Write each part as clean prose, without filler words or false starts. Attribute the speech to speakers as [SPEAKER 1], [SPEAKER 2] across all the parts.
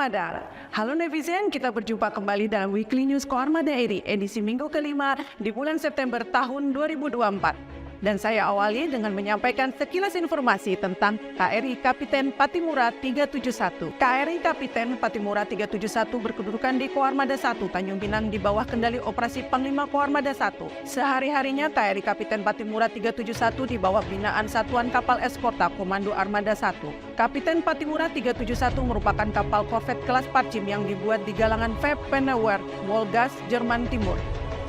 [SPEAKER 1] Koarmada. Halo netizen, kita berjumpa kembali dalam Weekly News Koarmada RI edisi minggu kelima di bulan September tahun 2024. Dan saya awali dengan menyampaikan sekilas informasi tentang KRI Kapiten Patimura 371. KRI Kapiten Patimura 371 berkedudukan di Koarmada 1, Tanjung Pinang di bawah kendali operasi Panglima Koarmada 1. Sehari-harinya KRI Kapiten Patimura 371 di bawah binaan Satuan Kapal Eskorta Komando Armada 1. Kapiten Patimura 371 merupakan kapal korvet kelas Parchim yang dibuat di galangan Vep Pennewer, Wolgast, Jerman Timur.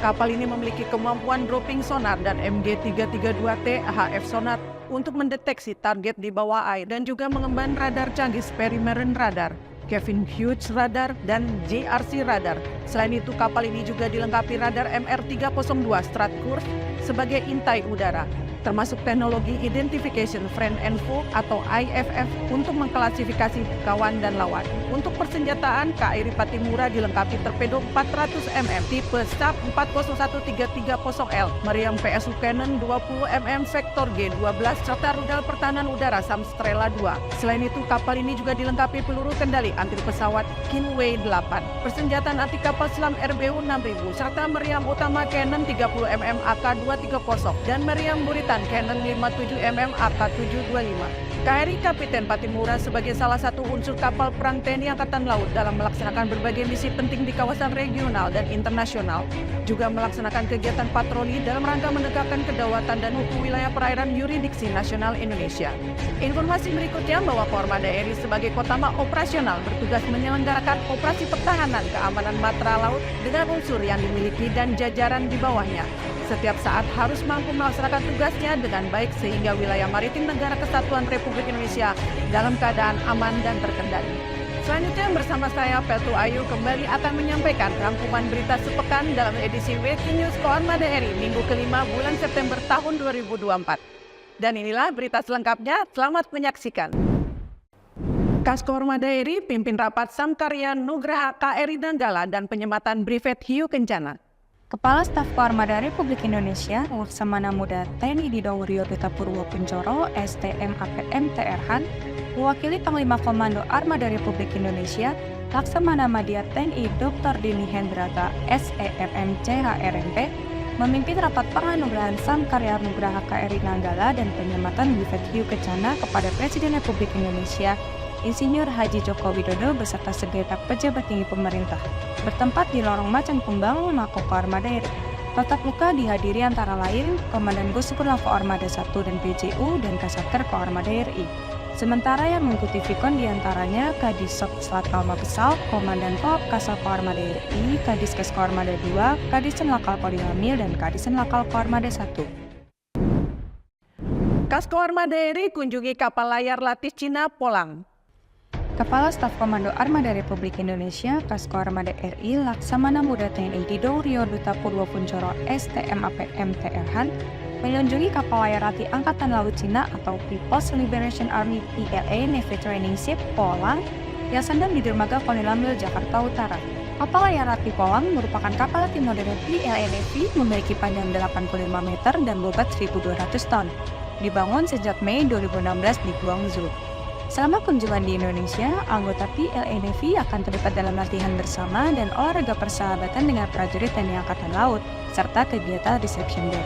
[SPEAKER 1] Kapal ini memiliki kemampuan dropping sonar dan MG332T HF sonar untuk mendeteksi target di bawah air dan juga mengemban radar canggih Perimeter Radar, Kevin Hughes Radar, dan JRC Radar. Selain itu, kapal ini juga dilengkapi radar MR302 Stratcourse sebagai intai udara, termasuk teknologi Identification Friend and Foe atau IFF untuk mengklasifikasi kawan dan lawan. Untuk persenjataan, KRI Patimura dilengkapi torpedo 400 mm tipe SAP 401330L, meriam PSU Cannon 20 mm Vector G12 serta rudal pertahanan udara Samstrela 2. Selain itu, kapal ini juga dilengkapi peluru kendali anti pesawat Kinway 8, persenjataan anti kapal selam RBU 6000 serta meriam utama Cannon 30 mm AK230 dan meriam buritan Cannon 57 mm AK725. KRI Kapiten Patimura sebagai salah satu unsur kapal perang TNI Angkatan Laut dalam melaksanakan berbagai misi penting di kawasan regional dan internasional, juga melaksanakan kegiatan patroli dalam rangka menegakkan kedaulatan dan hukum wilayah perairan yurisdiksi nasional Indonesia. Informasi berikutnya bahwa Koarmada RI sebagai Kotama operasional bertugas menyelenggarakan operasi pertahanan keamanan matra laut dengan unsur yang dimiliki dan jajaran di bawahnya. Setiap saat harus mampu melaksanakan tugasnya dengan baik sehingga wilayah maritim negara kesatuan Republik Indonesia dalam keadaan aman dan terkendali. Selanjutnya bersama saya Peltu Ayu kembali akan menyampaikan rangkuman berita sepekan dalam edisi Weekly News Koarmada RI minggu kelima bulan September tahun 2024. Dan inilah berita selengkapnya, selamat menyaksikan. Kas Koarmada RI pimpin rapat Samkarya Nugraha KRI Nanggala dan penyematan Brevet Hiu Kencana.
[SPEAKER 2] Kepala Staf Koarmada Republik Indonesia, Laksamana Muda TNI Didong Duta Purwo Kuncoro, STM APM TR-Han, mewakili Panglima Komando Armada Republik Indonesia, Laksamana Madya TNI Dr. Dini Hendrata, SEMM CHRMP, memimpin rapat penganugerahan Samkarya Nugraha KRI Nanggala dan penyematan Brevet Hiu Kencana kepada Presiden Republik Indonesia, Insinyur Haji Joko Widodo beserta segenap pejabat tinggi pemerintah, bertempat di Lorong Macan Kumbang, Mako Koarmada RI. Tatap muka dihadiri antara lain Komandan Guspurnama Koarmada 1 dan PJU dan Kasatker Koarmada RI. Sementara yang mengikuti Vikon diantaranya Kadisop Slatal Mabesal, Komandan Koop Kasal Koarmada RI, Kadiskes Koarmada 2, Kadisen Lakal Kodimil, dan Kadisen Lakal Koarmada 1.
[SPEAKER 1] Kas Koarmada RI kunjungi kapal layar latih Cina Polang.
[SPEAKER 2] Kepala Staf Komando Armada Republik Indonesia, Kas Koarmada RI, Laksamana Muda TNI Didong Duta Purwo Kuncoro, STM APM TR-Han, mengunjungi kapal layar latih Angkatan Laut Cina atau People's Liberation Army PLA Navy Training Ship Polang yang sedang di dermaga Konilambil, Jakarta Utara. Kapal layar latih Polang merupakan kapal latih modern PLA Navy memiliki panjang 85 meter dan bobot 1.200 ton. Dibangun sejak Mei 2016 di Guangzhou. Selama kunjungan di Indonesia, anggota PLA Navy akan terlibat dalam latihan bersama dan olahraga persahabatan dengan prajurit TNI Angkatan Laut, serta kegiatan reception day.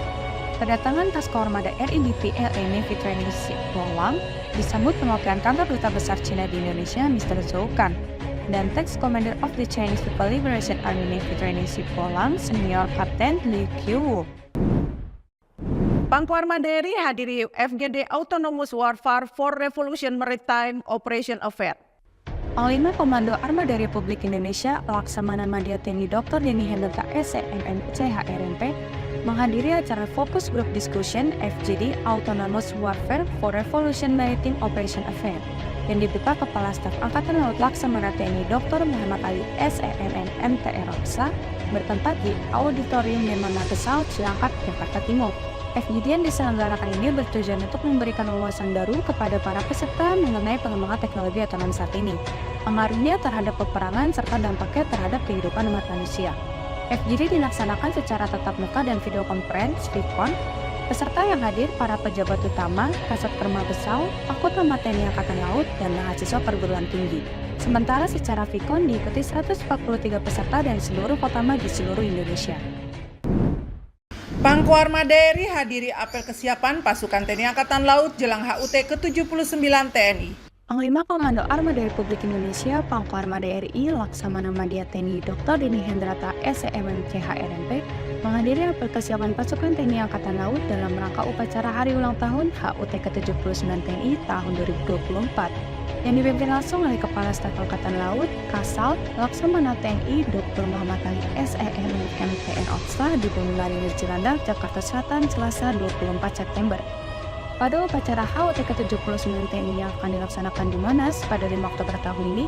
[SPEAKER 2] Kedatangan Kas Koarmada RI di PLA Navy Training Ship Polang disambut perwakilan kantor Duta Besar Cina di Indonesia, Mr. Zhou Kan, dan Task Commander of the Chinese People's Liberation Army Navy Training Ship Polang, Senior Kapten Liu Qiu.
[SPEAKER 1] Pang Koarmada RI hadiri FGD Autonomous Warfare for Revolution Maritime Operation Affair.
[SPEAKER 2] Panglima Komando Armada Republik Indonesia, Laksamana Madya TNI Dr. Dini Hendrata SEMM CHRMP, menghadiri acara Focus Group Discussion FGD Autonomous Warfare for Revolution Maritime Operation Affair yang dibuka Kepala Staf Angkatan Laut Laksamana TNI Dr. Muhammad Ali SEMM MTR Rosa bertempat di Auditorium Demana Gesal, Cilangkap, Jakarta Timur. FGD yang diselenggarakan ini bertujuan untuk memberikan wawasan baru kepada para peserta mengenai pengembangan teknologi otonom saat ini, pengaruhnya terhadap peperangan serta dampaknya terhadap kehidupan umat manusia. FGD dilaksanakan secara tatap muka dan video conference (VCon) Peserta yang hadir para pejabat utama, Kasat Kerma Besau, Panglima TNI Angkatan Laut, dan mahasiswa perguruan tinggi. Sementara secara Vikon diikuti 143 peserta dari seluruh kota di seluruh Indonesia.
[SPEAKER 1] Pangko Armada RI hadiri apel kesiapan pasukan TNI Angkatan Laut jelang HUT ke-79 TNI.
[SPEAKER 2] Panglima Komando Armada Republik Indonesia Pangko Armada RI Laksamana Madya TNI Dr. Denny Hendrata SEMMC HRMP menghadiri apel kesiapan pasukan TNI Angkatan Laut dalam rangka upacara hari ulang tahun HUT ke-79 TNI tahun 2024 yang dipimpin langsung oleh Kepala Staf Angkatan Laut Kasal Laksamana TNI Dr. Muhammad Ali SEMMC Oksla di Gunung Marinir Cilandak, Jakarta Selatan, Selasa 24 September. Pada upacara HUT ke-79 TNI yang akan dilaksanakan di Monas pada 5 Oktober tahun ini,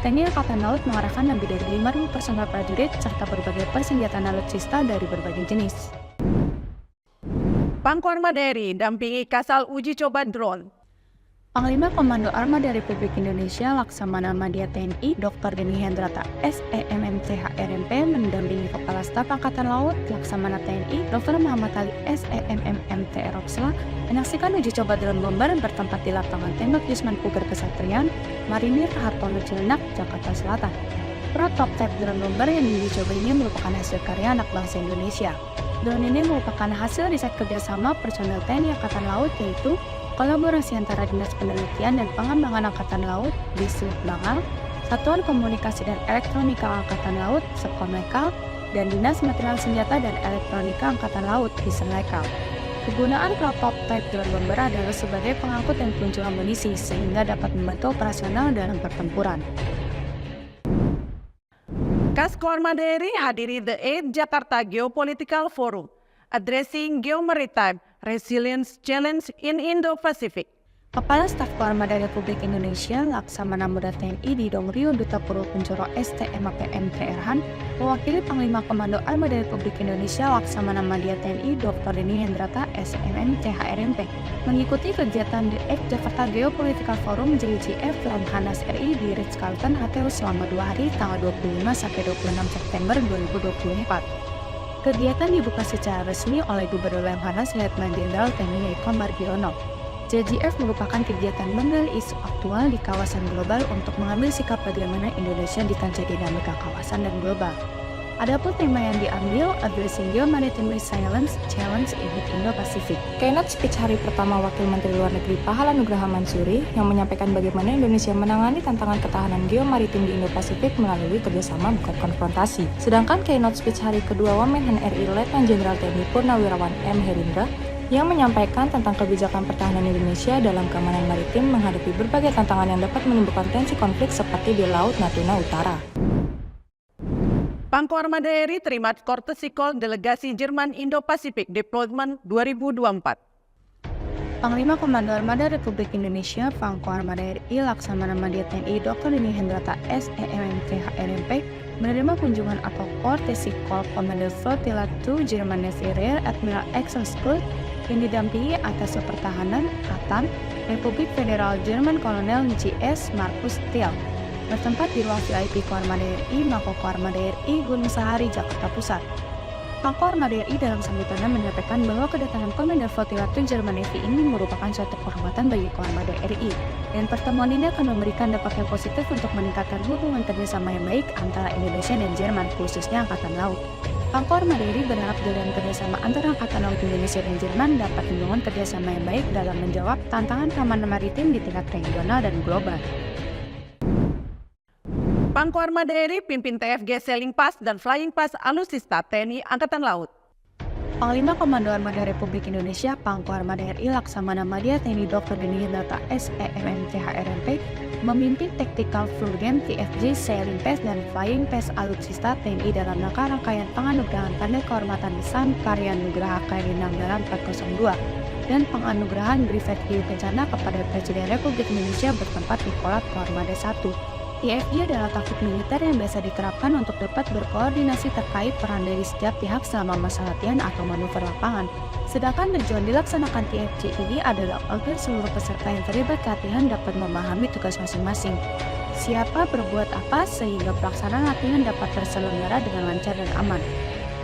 [SPEAKER 2] TNI Angkatan Laut mengarahkan lebih dari 5.000 personel prajurit serta berbagai persenjataan alutsista dari berbagai jenis.
[SPEAKER 1] Pangko Armada RI dampingi Kasal uji coba drone.
[SPEAKER 2] Panglima Komando Armada Republik Indonesia Laksamana Madya TNI Dr. Denny Hendrata SEMMC HRMP mendampingi Kepala Staf Angkatan Laut Laksamana TNI Dr. Muhammad Ali SEMMC Oksla menyaksikan uji coba drone bomber bertempat di lapangan tembak Yusman Puger Kesatrian, Marinir Hartono Cilandak, Jakarta Selatan. Prototipe drone bomber yang diuji coba ini merupakan hasil karya anak bangsa Indonesia. Drone ini merupakan hasil riset kerjasama personel TNI Angkatan Laut, yaitu kolaborasi antara Dinas Penelitian dan Pengembangan Angkatan Laut (Dislit Bangal), Satuan Komunikasi dan Elektronika Angkatan Laut (Sekomlekal), dan Dinas Material Senjata dan Elektronika Angkatan Laut (Disenlekal). Kegunaan prototipe drone bomber adalah sebagai pengangkut dan peluncur amunisi sehingga dapat membantu operasional dalam pertempuran.
[SPEAKER 1] Kasko Armada RI hadiri The 8 Jakarta Geopolitical Forum, Addressing Geomaritime Resilience Challenge in Indo-Pacific.
[SPEAKER 2] Kepala Staf Armada Republik Indonesia Laksamana Muda TNI Didong Rio Duta Purwokuncoro STMAPM TRHAN mewakili Panglima Komando Armada Republik Indonesia Laksamana Madya TNI Dr. Denny Hendrata SEMMC HRMP mengikuti kegiatan The 8 Jakarta Geopolitical Forum JGF Lamhanas RI di Ritz-Carlton HTU selama 2 hari tanggal 25 sampai 26 September 2024. Kegiatan dibuka secara resmi oleh Gubernur Lemhanas Letnan Jenderal TNI Eko Margiono. JGF merupakan kegiatan menggali isu aktual di kawasan global untuk mengambil sikap bagaimana Indonesia di kancah dinamika kawasan dan global. Adapun tema yang diambil Addressing Geomaritime Resilience Challenge in Indo-Pacific. Keynote speech hari pertama Wakil Menteri Luar Negeri Pahala Nugraha Mansuri yang menyampaikan bagaimana Indonesia menangani tantangan ketahanan geomaritim di Indo-Pasifik melalui kerjasama bukan konfrontasi. Sedangkan keynote speech hari kedua Wamenhan RI Letnan Jenderal TNI Purnawirawan M. Herindra yang menyampaikan tentang kebijakan pertahanan Indonesia dalam keamanan maritim menghadapi berbagai tantangan yang dapat menimbulkan tensi konflik seperti di Laut Natuna Utara.
[SPEAKER 1] Pangko Armada RI terima courtesy call Delegasi Jerman Indo-Pasifik Deployment 2024.
[SPEAKER 2] Panglima Komando Armada Republik Indonesia Pangko Armada RI Laksamana Madya TNI Dr. Denny Hendrata SEMMC HRMP menerima kunjungan atau courtesy call Commander Flotilla II German Navy Rear Admiral Axel Schulz yang didampingi atas pertahanan ATAN Republik Federal Jerman Kolonel J.S. Markus Thiel bertempat di ruang VIP Koarmada RI, Mako Koarmada RI, Gunung Sahari, Jakarta Pusat. Mako Armada RI dalam sambutannya menyampaikan bahwa kedatangan Komander Flotilla II German Navy ini merupakan suatu kehormatan bagi Koarmada RI, dan pertemuan ini akan memberikan dampak yang positif untuk meningkatkan hubungan kerjasama yang baik antara Indonesia dan Jerman, khususnya Angkatan Laut. Pangko Armada RI berharap jalan kerjasama antara Angkatan Laut Indonesia dan Jerman dapat membangun kerjasama yang baik dalam menjawab tantangan keamanan maritim di tingkat regional dan global.
[SPEAKER 1] Pangko Armada RI pimpin TFG Sailing Pass dan Flying Pass Alutsista TNI Angkatan Laut.
[SPEAKER 2] Panglima Komando Armada Republik Indonesia Pangko Armada RI Laksamana Madya TNI Dr. Denny Hendrata SEMMC HRMP memimpin Tactical Full Game TFG Sailing Pass dan Flying Pass Alutsista TNI dalam rangkaian penganugerahan Tanda Kehormatan San Karya Nugraha KRI Nanggala 402 dan penganugerahan Brevet Hiu Kencana kepada Presiden Republik Indonesia bertempat di Kolat Koarmada 1. TFG adalah taktik militer yang biasa diterapkan untuk dapat berkoordinasi terkait peran dari setiap pihak selama masa latihan atau manuver lapangan. Sedangkan tujuan dilaksanakan TFG ini adalah agar seluruh peserta yang terlibat latihan dapat memahami tugas masing-masing. Siapa berbuat apa sehingga pelaksanaan latihan dapat terselenggara dengan lancar dan aman.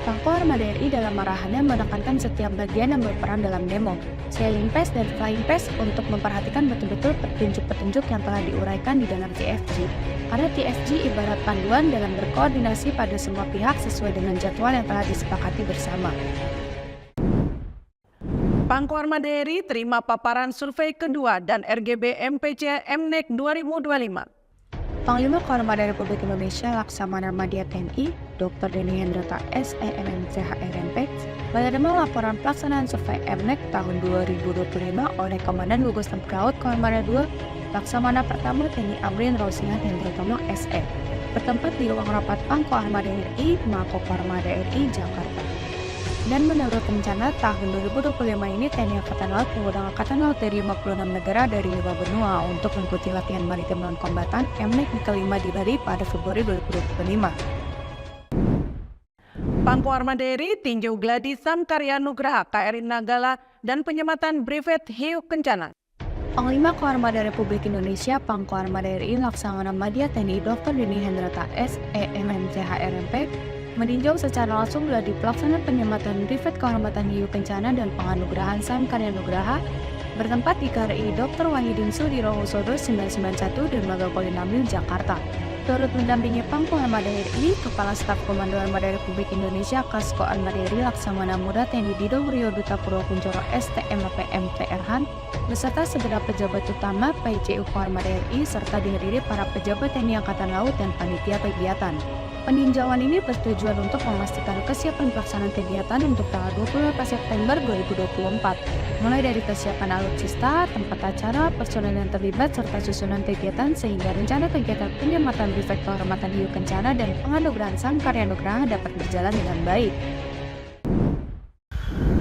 [SPEAKER 2] Pangko Armada RI dalam arahannya menekankan setiap bagian yang berperan dalam demo, Sailing Pass dan Flying Pass untuk memperhatikan betul-betul petunjuk-petunjuk yang telah diuraikan di dalam TFG. Karena TFG ibarat panduan dalam berkoordinasi pada semua pihak sesuai dengan jadwal yang telah disepakati bersama.
[SPEAKER 1] Pangko Armada RI terima paparan survei kedua dan RGB MPC MNEC 2025.
[SPEAKER 2] Panglima Koarmada Republik Indonesia Laksamana Madya TNI, Dr. Denny Hendrata SEMMCH/RMP, menerima laporan pelaksanaan survei MNEC tahun 2025 oleh Komandan Gugus Tempur Laut Koarmada II, Laksamana Pertama TNI Amrin Rosihan Hendrotomo SE, bertempat di ruang rapat Pangko Armada RI, Mako Koarmada RI, Jakarta. Dan menurut rencana tahun 2025 ini TNI Angkatan Laut mengundang Angkatan Laut dari 56 negara dari 5 benua untuk mengikuti latihan maritim non-kombatan MNEC kelima di Bali pada Februari 2025.
[SPEAKER 1] Pangko Armada RI tinjau gladi Samkarya Nugraha KRI Nanggala dan penyematan Brevet Hiu Kencana.
[SPEAKER 2] Panglima Koarmada Republik Indonesia Pangko Armada RI Laksamana Madya TNI Dr. Denny Hendrata SEMMCH/RMP meninjau secara langsung gladi pelaksanaan penyematan Brevet Kehormatan Hiu Kencana dan penganugerahan Samkarya Nugraha bertempat di KRI Dr. Wahidin Sudirohusodo 991 Dermaga Kolinamil, Jakarta. Turut mendampingi Pangko Armada RI, Kepala Staf Komando Armada Republik Indonesia Kasko Armada RI Laksamana Muda TNI Dido Wuryo Duta Purwokunchoro STM/APM TR-Han, beserta segenap pejabat utama PJU Armada RI serta dihadiri para pejabat TNI Angkatan Laut dan panitia kegiatan. Peninjauan ini bertujuan untuk memastikan kesiapan pelaksanaan kegiatan untuk tanggal 28 September 2024, mulai dari kesiapan alutsista, tempat acara, personel yang terlibat, serta susunan kegiatan sehingga rencana kegiatan penyematan Brevet Kehormatan Hiu Kencana dan penganugerahan Samkarya Nugraha dapat berjalan dengan baik.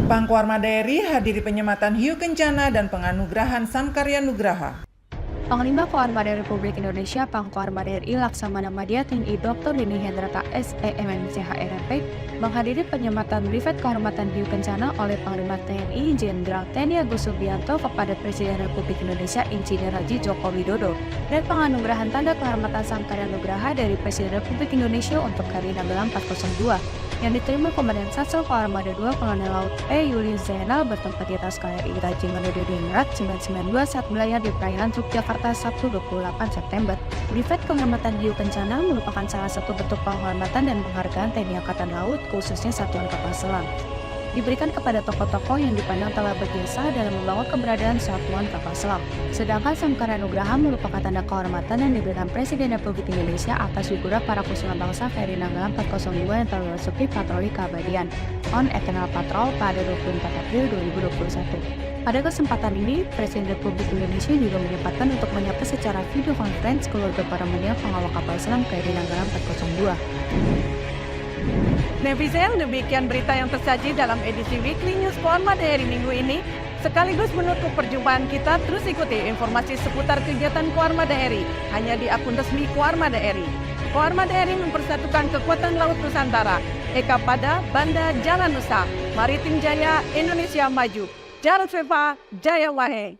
[SPEAKER 3] Pangko Armada RI hadiri penyematan Hiu Kencana dan penganugerahan Samkarya Nugraha.
[SPEAKER 2] Panglima Koarmada Republik Indonesia Pangko Armada RI Laksamana Madya TNI Dr. Denny Hendrata SEMMCH/RMP menghadiri penyematan Brevet Kehormatan Hiu Kencana oleh Panglima TNI Jenderal TNI Agus Subianto kepada Presiden Republik Indonesia Insinyur Haji Joko Widodo dan penganugerahan Tanda Kehormatan Samkarya Nugraha dari Presiden Republik Indonesia untuk KRI Nanggala 402 yang diterima Komandan Satsel Koarmada II Kolonel Laut E. Yulius Zainal bertempat di atas KRI Raja Manododiningrat 992 saat melayar di perairan Teluk Jakarta Sabtu 28 September. Brevet Kehormatan Hiu Kencana merupakan salah satu bentuk penghormatan dan penghargaan TNI Angkatan Laut, khususnya Satuan Kapal Selam. Diberikan kepada tokoh-tokoh yang dipandang telah berjasa dalam membangun keberadaan Satuan Kapal Selam. Sedangkan Samkarya Nugraha merupakan tanda kehormatan yang diberikan Presiden Republik Indonesia atas figura para kusuma bangsa KRI Nanggala 402 yang telah memasuki patroli keabadian on Eternal Patrol pada 24 April 2021. Pada kesempatan ini, Presiden Republik Indonesia juga menyempatkan untuk menyapa secara video conference keluarga para mendiang pengawal kapal selam KRI Nanggala 402.
[SPEAKER 1] Netizen, demikian berita yang tersaji dalam edisi Weekly News Koarmada RI minggu ini. Sekaligus menutup perjumpaan kita, terus ikuti informasi seputar kegiatan Koarmada RI hanya di akun resmi Koarmada RI. Koarmada RI mempersatukan kekuatan laut Nusantara. Eka Pada, Banda Jalan Nusa, Maritim Jaya, Indonesia Maju. Jarod Feva, Jaya Wahe.